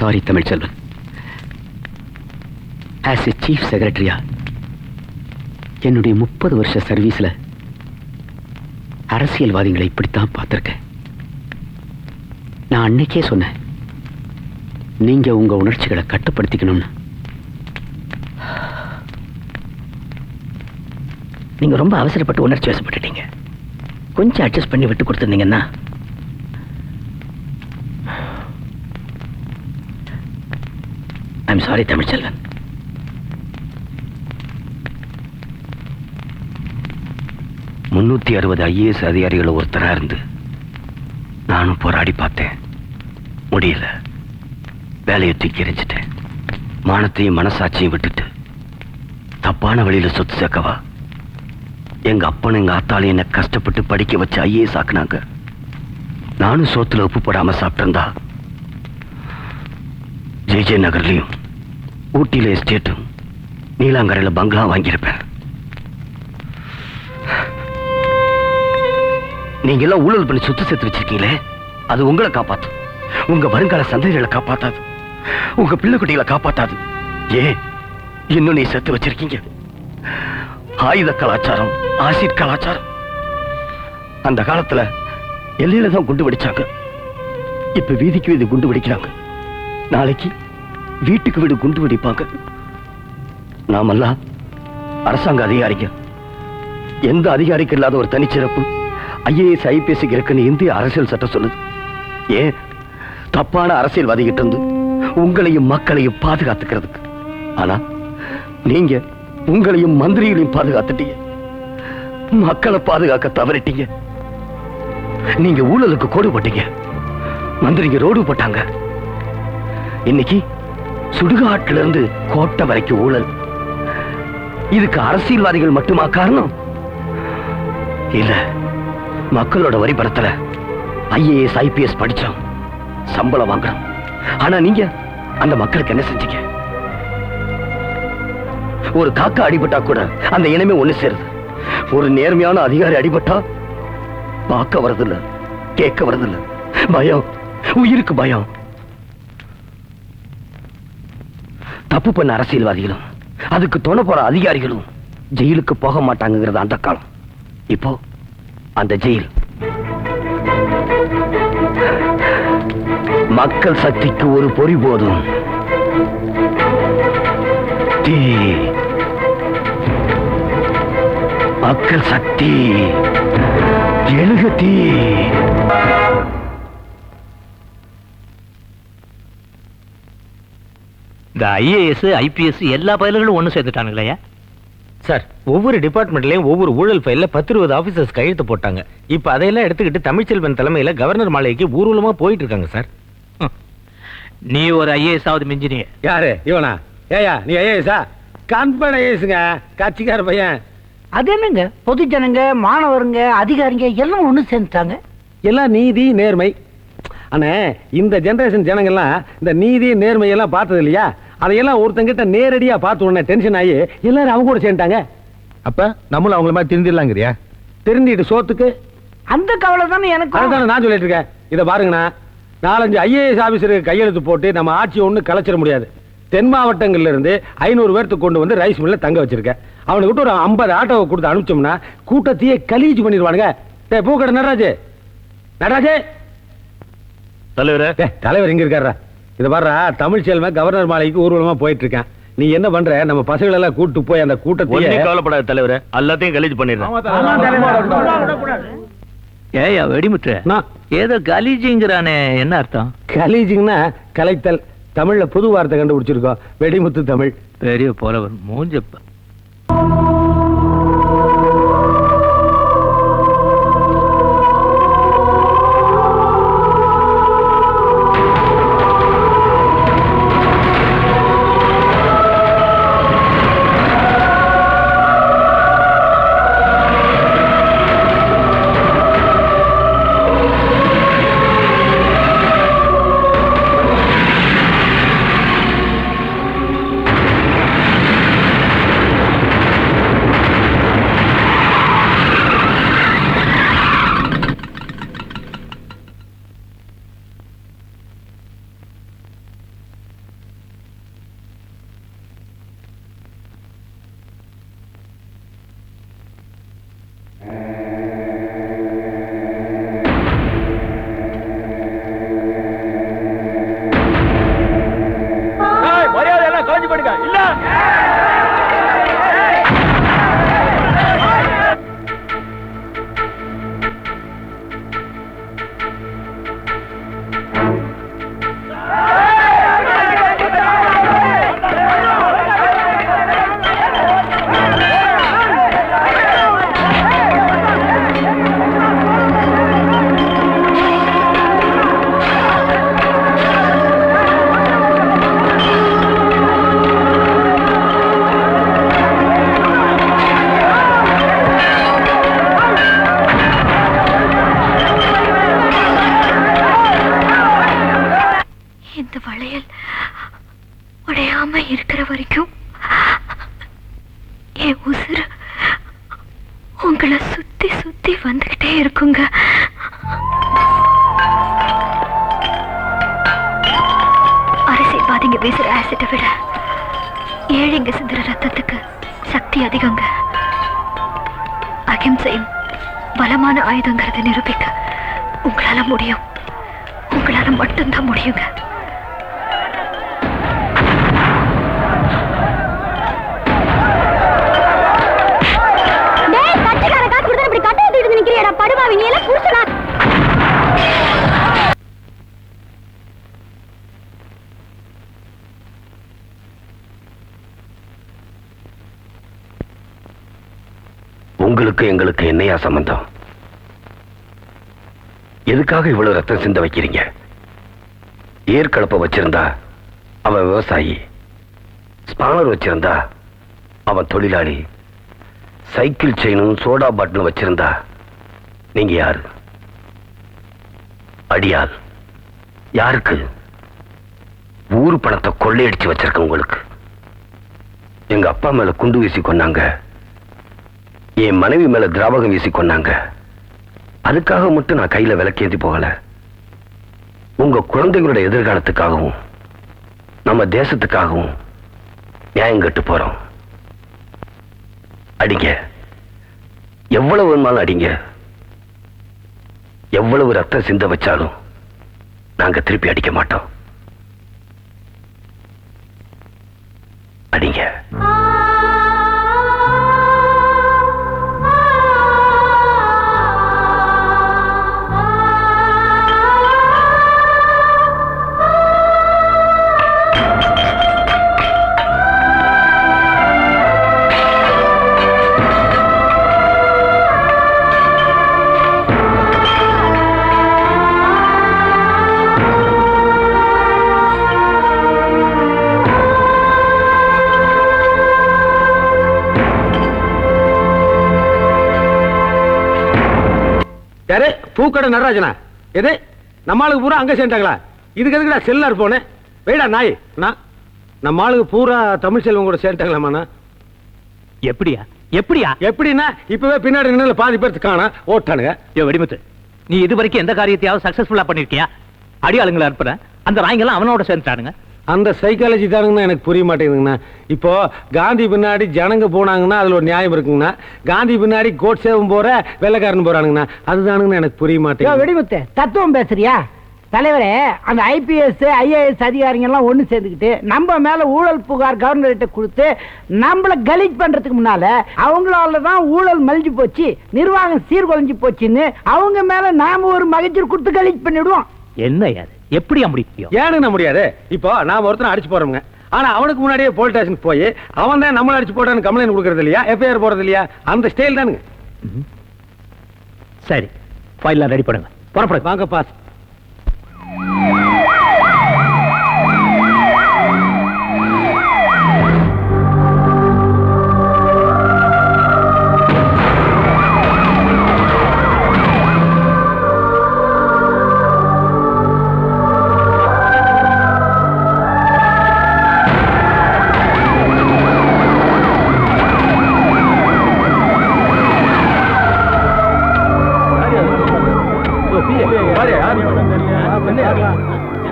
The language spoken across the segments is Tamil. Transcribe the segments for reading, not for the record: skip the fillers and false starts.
Sorry Tamilselvan. As a chief செக்ரட்டரியா என்னுடைய 30 வருஷ சர்வீஸ்ல அரசியல்வாதிகளை இப்படித்தான் பார்த்திருக்கேன். நான் அன்னைக்கே சொன்னேன், நீங்க உங்க உணர்ச்சிகளை கட்டுப்படுத்திக்கணும்னு. நீங்க ரொம்ப அவசரப்பட்டு உணர்ச்சி வசப்பட்டுட்டீங்க. கொஞ்சம் அட்ஜஸ்ட் பண்ணி விட்டு கொடுத்துருந்தீங்கன்னா. I'm sorry Tamilselvan. முன்னூத்தி 60 IAS அதிகாரிகள் ஒருத்தரா இருந்து நானும் போராடி பார்த்தேன். முடியல. வேலையை தூக்கி எறிஞ்சிட்டேன். மானத்தையும் மனசாட்சியும் விட்டுட்டு தப்பான வழியில சொத்து சேர்க்கவா? எங்க அப்பனும் எங்க ஆத்தாலும் என்ன கஷ்டப்பட்டு படிக்க வச்சு IAS ஆக்குனாங்க. நானும் சோத்துல உப்பு போடாம சாப்பிட்டிருந்தா JJ நகர்லயும் ஊட்டியில எஸ்டேட்டும் நீலாங்கரையில பங்களா வாங்கியிருப்பேன். நீங்க எல்லாம் ஊழல் பண்ணி சொத்து சேர்த்து வச்சிருக்கீங்களே, அது உங்களை காப்பாத்து, உங்க வருங்கால சந்ததிகளை காப்பாத்தாது, உங்க பிள்ளை குட்டிகளை காப்பாத்தாது. ஏன் இன்னும் நீ சேர்த்து வச்சிருக்கீங்க ஆயுத கலாச்சாரம், ஆசிட் கலாச்சாரம். அந்த காலத்துல எல்லையில தான் குண்டு வெடிச்சாங்க. இப்ப வீதிக்கு வீதி குண்டு வெடிக்கிறாங்க. நாளைக்கு வீட்டுக்கு வீடு குண்டு வெடிப்பாங்க. நாமெல்லாம் அரசாங்க அதிகாரிங்க. எந்த அதிகாரிக்கு இல்லாத ஒரு தனிச்சிறப்பு IAS IPS இருக்குன்னு இந்திய அரசியல் சட்டம் சொல்லுது. ஏன் தப்பான அரசியல்வாதிகிட்ட இருந்து உங்களையும் மக்களையும் பாதுகாத்துக்கிறதுக்கு. ஆனா நீங்க உங்களையும் மந்திரிகளையும் பாதுகாத்துட்டீங்க, மக்களை பாதுகாக்க தவறிட்டீங்க. நீங்க ஊழலுக்கு கோடு போட்டீங்க, மந்திரிங்க ரோடு போட்டாங்க. இன்னைக்கு சுடுகாட்டில இருந்து கோட்டை வரைக்கும் ஊழல். இதுக்கு அரசியல்வாதிகள் மட்டுமா காரணம்? இல்ல, மக்களோட வரி பணத்துல IAS IPS படிச்சோம், சம்பளம் வாங்குறோம். ஆனா நீங்க அந்த மக்களுக்கு என்ன செஞ்சீங்க? ஒரு காக்கா அடிபட்டா கூட அந்த இனமே ஒண்ணு சேருது. ஒரு நேர்மையான அதிகாரி அடிபட்டா பார்க்க வரதில்ல, கேட்க வரதில்ல. பயம், உயிருக்கு பயம். தப்பு பண்ண அரசியல்வாதிகளும் அதுக்கு துணை போற அதிகாரிகளும் ஜெயிலுக்கு போக மாட்டாங்கிறது அந்த காலம். இப்போ அந்த ஜெயில் மக்கள் சக்திக்கு ஒரு பொறி போதும். தீ, மக்கள் சக்தி எழுக தீ. இந்த IAS IPS எல்லா பயல்களும் ஒண்ணு சேர்த்துட்டானுங்களே சார். ஒவ்வொரு டிபார்ட்மெண்ட்லயும் ஒவ்வொரு ஊழல் ஃபைல்ல 10-20 ஆபீசர்ஸ் கையெழுத்து போட்டாங்க. இப்ப அதையெல்லாம் எடுத்துக்கிட்டு தமிழ்ச்செல்வன் தலைமையில கவர்னர் மாளிகைக்கு ஊர்வலமா போயிட்டு இருக்காங்க சார். நீ ஒரு IAS ஆவது மிஞ்சினிய. யாரு இவனா? ஏயா நீ ஐஏஎஸா? கண்பன் ஐஏஎஸ்ங்க, கட்சிக்கார பையன். அது என்னங்க, பொது ஜனங்க, மாணவருங்க, அதிகாரிங்க எல்லாம் ஒண்ணு சேர்ந்துட்டாங்க. எல்லாம் நீதி நேர்மை. ஆனா இந்த ஜெனரேஷன் ஜனங்கள்லாம் இந்த நீதி நேர்மை எல்லாம் பார்த்தது இல்லையா? அதையெல்லாம் ஒருத்தங்கிட்ட நேரடியா பார்த்த உடனே டென்ஷன் ஆகி எல்லாரும் அவங்க கூட சேர்ந்துட்டாங்க. அப்ப நம்மளும் அவங்கள மாதிரி திருந்திடலாங்கிறியா? திருந்திட்டு சோத்துக்கு அந்த கவலை தானே எனக்கு. அதுதானே நான் சொல்லிட்டு இருக்கேன். இதை பாருங்கண்ணா, 4-5 IAS ஆபீசருக்கு கையெழுத்து போட்டு நம்ம ஆட்சி ஒண்ணு கலைச்சிட முடியாது. தென் மாவட்டங்கள்ல இருந்து 500 பேர்த்துக்கு கொண்டு வந்து ரைஸ் மில்ல தங்க வச்சிருக்கேன். அவனுக்கு விட்டு ஒரு 50 ஆட்டோவை கொடுத்து அனுப்பிச்சோம்னா கூட்டத்தையே கலீஜ் பண்ணிடுவானுங்க. பூக்கடை நடராஜே, நடராஜே தலைவரே. தலைவர் எங்க இருக்காரா? இதை பாரு, தமிழ்ச்செல்வன் கவர்னர் மாளிகைக்கு ஊர்வலமா போயிட்டு இருக்கான். நீ என்ன பண்ற? நம்ம பசங்களை எல்லாம் கூட்டு போய் அந்த கூட்டத்தை. கவலைப்படாத தலைவரே, எல்லாத்தையும் கலீஜ் பண்ணிடுறேன். ஏயா வெடிமுற்று, ஏதோ கலீஜிங்கிறானே, என்ன அர்த்தம்? கலீஜிங்னா கலைத்தல். தமிழ்ல புது வார்த்தை கண்டுபிடிச்சிருக்கோம், வெடிமுத்து தமிழ். பெரிய போலவன் மூஞ்சப்ப. வளையல் உடையாம இருக்கிற வரைக்கும் என் உசுறு உங்களை சுத்தி சுத்தி வந்துகிட்டே இருக்குங்க. அரசியல்வாதிங்க பேசுற ஆசிட்டை விட ஏழைங்க சிந்துற ரத்தத்துக்கு சக்தி அதிகங்க. அகிம்சையும் பலமான ஆயுதங்கிறத நிரூபிக்க உங்களால முடியும். உங்களால மட்டும்தான் முடியுங்க. படுவாவி நீ எல்லாம் புருஷனா? உங்களுக்கு எங்களுக்கு என்னையா சம்பந்தம்? எதுக்காக இவ்வளவு ரத்தம் சிந்த வைக்கிறீங்க? ஏற்கலப்ப வச்சிருந்தா அவன் விவசாயி, ஸ்பானர் வச்சிருந்தா அவன் தொழிலாளி, சைக்கிள் செயினும் சோடா பாட்டிலும் வச்சிருந்தா நீங்க யாரு? அடியாள். யாருக்கு? ஊர் பணத்தை கொள்ளையடிச்சு வச்சிருக்க உங்களுக்கு. எங்க அப்பா மேல குண்டு வீசி கொண்டாங்க, என் மனைவி மேல திராவகம் வீசி கொண்டாங்க. அதுக்காக மட்டும் நான் கையில விளக்கேந்தி போகல. உங்க குழந்தைங்களோட எதிர்காலத்துக்காகவும் நம்ம தேசத்துக்காகவும் நியாயம் கட்டு போறோம். அடிங்க, எவ்வளவு வேணுமாலும் அடிங்க. எவ்வளவு ரத்தம் சிந்த வச்சாலும் நாங்க திருப்பி அடிக்க மாட்டோம். அடிங்க. யாரு? பூக்கடை நடராஜனா? எது நம்ம ஆளுக்கு பூரா அங்க சேர்ந்தாங்களா? இதுக்கு எதுக்குடா செல்லார் போனேன்? வெயிடா நாய். நம்ம ஆளுக்கு பூரா தமிழ் செல்வம் கூட சேர்ந்தாங்களாமா? எப்படியா எப்படியா எப்படின்னா இப்பவே பின்னாடி நின்று பாதி பேருக்கு காண ஓட்டானுங்க. வெடிமுத்து, நீ இது வரைக்கும் எந்த காரியத்தையாவது சக்சஸ்ஃபுல்லா பண்ணிருக்கியா? அடியாளுங்களை அனுப்புறேன், அந்த நாய்ங்கெல்லாம் அவனோட சேர்ந்துட்டானுங்க. அந்த சைக்காலஜி தானுங்கண்ணா எனக்கு புரிய மாட்டேங்குதுங்கண்ணா. இப்போ காந்தி பின்னாடி ஜனங்க போனாங்கன்னா அதுல ஒரு நியாயம் இருக்குங்கண்ணா. காந்தி பின்னாடி கோட்சேவும் போற வெள்ளைக்காரன் போறானுங்கண்ணா. அதுதானுங்கண்ணா எனக்கு புரிய மாட்டேங்குது. வெடிமுத்து தத்துவம் பேசுறியா? தலைவரே, அந்த ஐபிஎஸ் ஐஏஎஸ் அதிகாரிங்க எல்லாம் ஒண்ணு சேர்ந்துக்கிட்டு நம்ம மேல ஊழல் புகார் கவர்னர்கிட்ட கொடுத்து நம்மள கலீஜ் பண்றதுக்கு முன்னால அவங்களாலதான் ஊழல் மலிஞ்சு போச்சு, நிர்வாகம் சீர்குலைஞ்சு போச்சுன்னு அவங்க மேல நாம ஒரு மகஜூர் கொடுத்து கலீஜ் பண்ணிடுவோம். என்ன யாரு? எப்படியா முடியும்? ஏனுங்க முடியாது. இப்போ நாம ஒருத்தனை அடிச்சு போறோம்ங்க, ஆனா அவனுக்கு முன்னாடியே போலீஸ் ஸ்டேஷன் போய் அவன் தான் நம்மள அடிச்சு போட்டான்னு கம்ப்ளைண்ட் கொடுக்கறது இல்லையா, எஃப்ஐஆர் போறது இல்லையா? அந்த ஸ்டைல் தானுங்க. சரி, ஃபைல்லாம் ரெடி பண்ணுங்க, புறப்படு. வாங்க பாஸ்.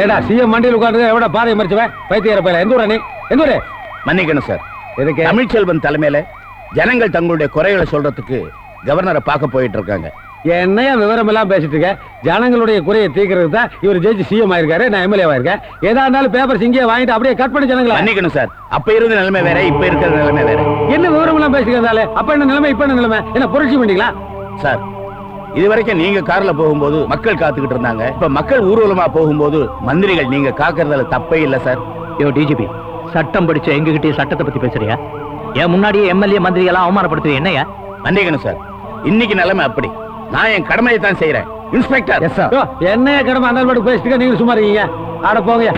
ஏடா சிஎம் மண்டியில் உட்கார்ந்து எவ்வளோ பாதை மறிச்சுவேன் பைத்தியர பையல. எந்த ஊரா நீ? எந்த ஊரு? மன்னிக்கணும் சார், எதுக்கு? தமிழ்ச்செல்வன் தலைமையில ஜனங்கள் தங்களுடைய குறைகளை சொல்றதுக்கு கவர்னரை பார்க்க போயிட்டு இருக்காங்க. என்னையா விவரம் எல்லாம் பேசிட்டு இருக்க? ஜனங்களுடைய குறையை தீர்க்கிறது தான் இவர் ஜெயிச்சு சிஎம் ஆயிருக்காரு, நான் எம்எல்ஏ ஆயிருக்கேன். ஏதா இருந்தாலும் பேப்பர் இங்கே வாங்கிட்டு அப்படியே கட் பண்ணி ஜனங்களா. மன்னிக்கணும் சார், அப்ப இருந்த நிலைமை வேற, இப்ப இருக்கிற நிலைமை வேற. என்ன விவரம் எல்லாம் பேசிக்கிறதால? அப்ப என்ன நிலைமை, இப்ப என்ன நிலைமை? என்ன புரட்சி பண்ணிங்களா சார்? இதுவரைக்கும் நீங்க கார்ல போகும்போது மக்கள் காத்துக்கிட்டு இருந்தாங்க. இப்ப மக்கள் ஊர்வலமா போகும்போது மந்திரிகள் நீங்க காக்குறதுல தப்பே இல்ல சார். யோ டிஜிபி, சட்டம் படிச்ச எங்ககிட்டயே சட்டத்தை பத்தி பேசுறியா? ஏன் முன்னாடியே எம்எல்ஏ மந்திரி எல்லாம் அவமானப்படுத்துறீங்க? என்னையா? மன்னிக்கணும் சார், இன்னைக்கு நிலைமை அப்படி. நான் என் கடமையை தான் செய்யறேன். இன்ஸ்பெக்டர். என்ன கடமை அந்த மட்டும் பேசிட்டு நீங்க சும்மா இருக்கீங்க? ஆட போங்க.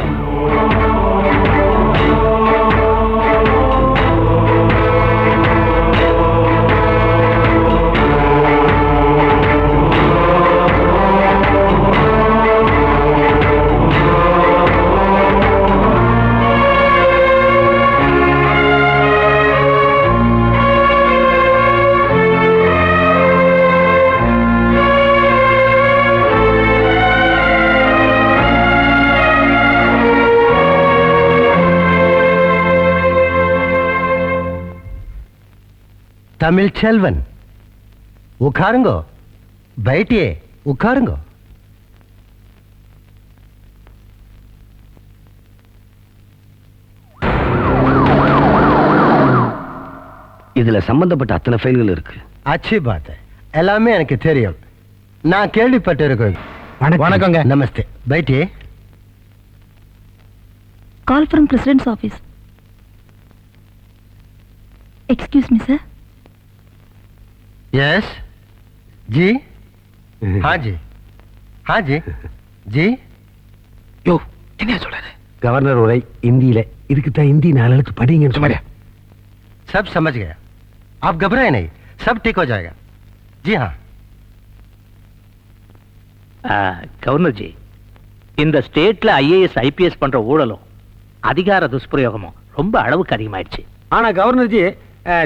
तमिल चेल्वन उखारुंगो बैठिए उखारुंगो இதுல சம்பந்தப்பட்ட அத்தனை ஃபைல்கள் இருக்கு. अच्छी बात है எல்லாமே எனக்கு தெரியும் நான் கேள்விப்பட்டிருக்கேன் வணக்கங்க. நமஸ்தே बैठिए Call from President's office. Excuse me, sir. Yes जी हाँ जी हाँ जी जी யோ என்ன சொல்றாரு? கவர்னர் உரை இந்தியில இதுக்கு தான் இந்தி 4 எழுத்து படிங்கன்னு சொன்னாரு. सब समझ गया आप घबराए नहीं सब ठीक हो जाएगा जी हाँ கவர்னர்ஜி, இந்த ஸ்டேட்ல ஐஏஎஸ் ஐபிஎஸ் பண்ற ஊழலும் அதிகார துஷ்பிரயோகமும் ரொம்ப அளவுக்கு அதிகமாயிடுச்சு. ஆனா கவர்னர்ஜி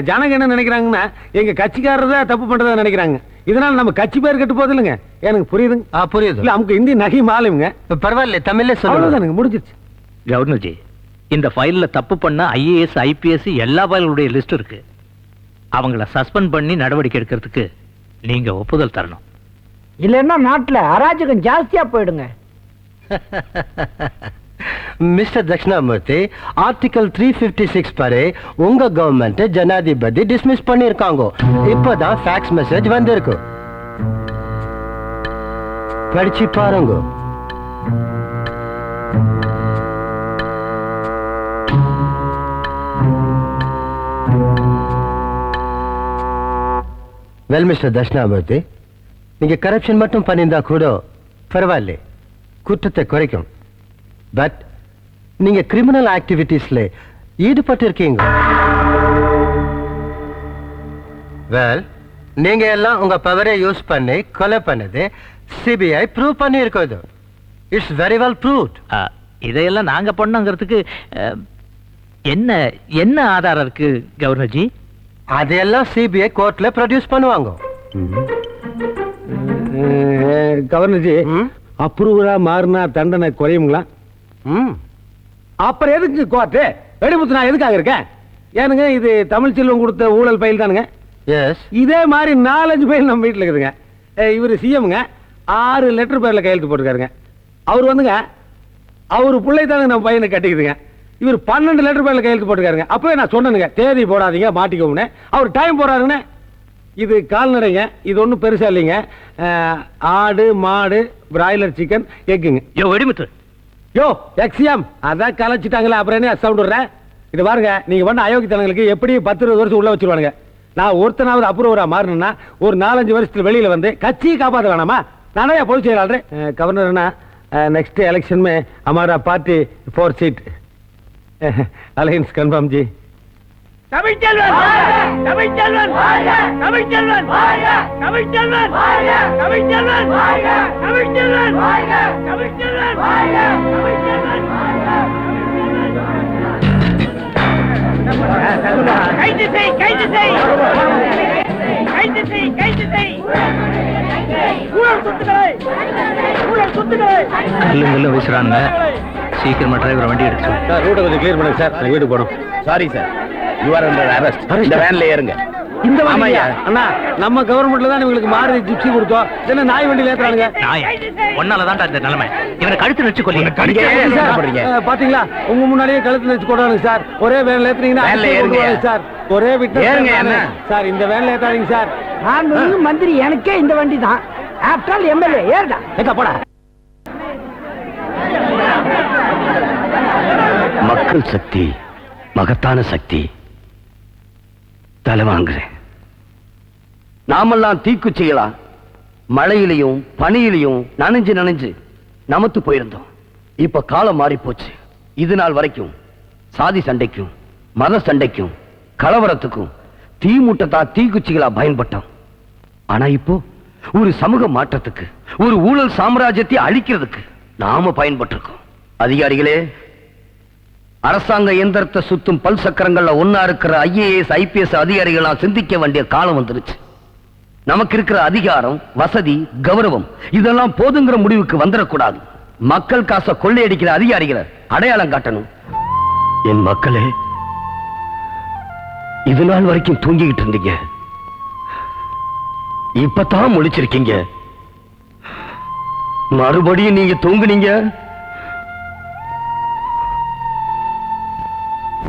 ஜனங்க என்ன நினைக்கிறாங்கன்னா எங்க கட்சிக்காரர் தான் தப்பு பண்றதா நினைக்கிறாங்க. இதனால நம்ம கட்சி பேர் கெட்டு போகுது இல்லைங்க. எனக்கு புரியுதுங்க. புரியுது இல்ல நமக்கு இந்தி நகி மாலுங்க. பரவாயில்ல தமிழ்ல சொல்லுங்க அவ்வளவுதானுங்க முடிஞ்சிருச்சு. கவர்னர்ஜி, இந்த ஃபைல்ல தப்பு பண்ண ஐஏஎஸ் ஐபிஎஸ் எல்லா ஃபைலுடைய லிஸ்ட் இருக்கு. அவங்கள சஸ்பெண்ட் பண்ணி நடவடிக்கை எடுக்கிறதுக்கு நீங்க ஒப்புதல் தரணும். இல்லைன்னா நாட்டுல அராஜகம் ஜாஸ்தியா போயிடுங்க. மிஸ்டர் தட்சிணாமூர்த்தி ஆர்டிகல் 356 படி உங்க கவர்மெண்ட் ஜனாதிபதி டிஸ்மிஸ் பண்ணிருக்காங்க. இப்பதான் ஃபேக்ஸ் மெசேஜ் வந்திருக்கு படிச்சு பாருங்க. வெல் மிஸ்டர் தட்சிணாமூர்த்தி, நீங்க கரப்ஷன் மட்டும் பண்ணியிருந்தா கூட பரவாயில்ல, குற்றத்தை குறைக்கும். பட் நீங்க கிரிமினல் ஆக்டிவிட்டீஸ்ல ஈடுபட்டிருக்கீங்க. வெல் நீங்க எல்லாம் உங்க பவரை யூஸ் பண்ணி கொலை பண்ணது சிபிஐ ப்ரூவ் பண்ணி இருக்குது. It's very well proved. இதையெல்லாம் நாங்க பண்ணோங்கிறதுக்கு என்ன என்ன ஆதாரம் இருக்கு கவர்னர்ஜி? அதையெல்லாம் சிபிஐ கோர்ட்ல ப்ரொடியூஸ் பண்ணுவாங்க. கவர்னர்ஜி அப்ரூவரா மாறினா தண்டனை குறையுங்களா? அப்புறம் எதுக்கு கோர்ட்டு? வெடிமுத்து நான் எதுக்காக இருக்கேன்? ஏனுங்க இது தமிழ் செல்வம் கொடுத்த ஊழல் பயில் தானுங்க. எஸ் இதே மாதிரி 4-5 பயில் நம்ம வீட்டில் இருக்குதுங்க. இவர் சிஎம்ங்க 6 லெட்டர் பேர்ல கையெழுத்து போட்டுருக்காருங்க. அவர் வந்துங்க அவர் பிள்ளை தானுங்க நம்ம பையனை கட்டிக்குதுங்க. இவர் 12 லெட்டர் பேர்ல கையெழுத்து போட்டுருக்காருங்க. அப்பவே நான் சொன்னேனுங்க தேதி போடாதீங்க மாட்டிக்கோன்னு. அவர் டைம் போறாருன்னு. இது கால்நடைங்க, இது ஒன்றும் பெருசா இல்லைங்க. ஆடு மாடு பிராய்லர் சிக்கன் எக்குங்க. யோ வெடிமுத்து, யோ எக்ஸியம் அதான் கலைச்சிட்டாங்களே, அப்புறம் என்ன சவுண்ட் விடுறேன்? இது பாருங்க, நீங்க பண்ண அயோக்கியத்தனங்களுக்கு எப்படி 10-20 வருஷம் உள்ள வச்சிருவானுங்க. நான் ஒருத்தனாவது அப்ரூவரா மாறணும்னா ஒரு 4-5 வருஷத்துல வெளியில வந்து கட்சியை காப்பாற்ற வேணாமா? நானே பொதுச் செயலாளர். கவர்னர்னா नेक्स्ट इलेक्शन में हमारा पार्टी 4 सीट अलायंस कंफर्म जी. தமிழ்ச்செல்வன் தமிழ்ச்செல்வன் தமிழ்ச்செல்வன் தமிழ்ச்செல்வன் தமிழ்ச்செல்வன் தமிழ்ச்செல்வன் தமிழ்ச்செல்வன் கைது செய் கைது செய் கைது செய் கைது செய் ஊழல் சொத்துக்களை கல்லுங்கல்லும் வீசுறானுங்க. சீக்கிரமா டிரைவர் வண்டி எடுத்து சார் ரூட்டை கொஞ்சம் கிளியர் பண்ணுங்க சார், நான் வீட்டுக்கு போகணும். Sorry sir, you are under arrest. இந்த வேன்ல ஏறுங்க. இந்த ஆமாய்யா. வண்டியா அண்ணா? நம்ம கவர்மெண்ட்ல தான் இவங்களுக்கு மாறி ஜிப்சி கொடுத்தோம். என்ன நாய் வண்டியில ஏத்துறானுங்க? ஒன்னாலதான் இந்த நிலைமை. இவனை கழுத்து நடிச்சு கொல்லுங்க. நீங்க ஏன் சார், சாப்பிடுறீங்க? பாத்தீங்களா உங்க முன்னாடியே கழுத்து வச்சு கொண்டாங்க சார். ஒரே வேன்ல ஏத்துறீங்கன்னா வேன்ல ஏறுங்க சார். ஒரே விட்டு ஏறுங்க என்ன? சார் இந்த வேன்ல ஏத்தாதீங்க சார். நான் வந்து மந்திரி, எனக்கே இந்த வண்டி தான். ஆஃப்டர் ஆல் எம்எல்ஏ ஏறடா. ஏக்கா போடா. மக்கள் சக்தி மகத்தான சக்தி. தலை வாங்குறேன். நாமெல்லாம் தீக்குச்சிகளா மழையிலையும் பனியிலையும் நனைஞ்சு நனைஞ்சு நமத்து போயிருந்தோம். இப்ப காலம் மாறி போச்சு. இது நாள் வரைக்கும் சாதி சண்டைக்கும் மத சண்டைக்கும் கலவரத்துக்கும் தீ மூட்டத்தா தீக்குச்சிகளா பயன்பட்டோம். ஆனா இப்போ ஒரு சமூக மாற்றத்துக்கு, ஒரு ஊழல் சாம்ராஜ்யத்தை அழிக்கிறதுக்கு நாம பயன்பட்டிருக்கோம். அதிகாரிகளே, அரசாங்க இயந்திரத்தை சுத்தும் பல் சக்கரங்கள்ல ஒன்னா இருக்கிற ஐஏஎஸ் ஐபிஎஸ் அதிகாரிகளா சிந்திக்க வேண்டிய காலம் வந்துருச்சு. நமக்கு இருக்கிற அதிகாரம், வசதி, கௌரவம் இதெல்லாம் போதுங்கிற முடிவுக்கு வந்துடக்கூடாது. மக்கள் காசை கொள்ளையடிக்கிற அதிகாரிகளை அடையாளம் காட்டணும். என் மக்களே, இது நாள் வரைக்கும் தூங்கிக்கிட்டு இருந்தீங்க. இப்பதான் முழிச்சிருக்கீங்க. மறுபடியும் நீங்க தூங்குனீங்க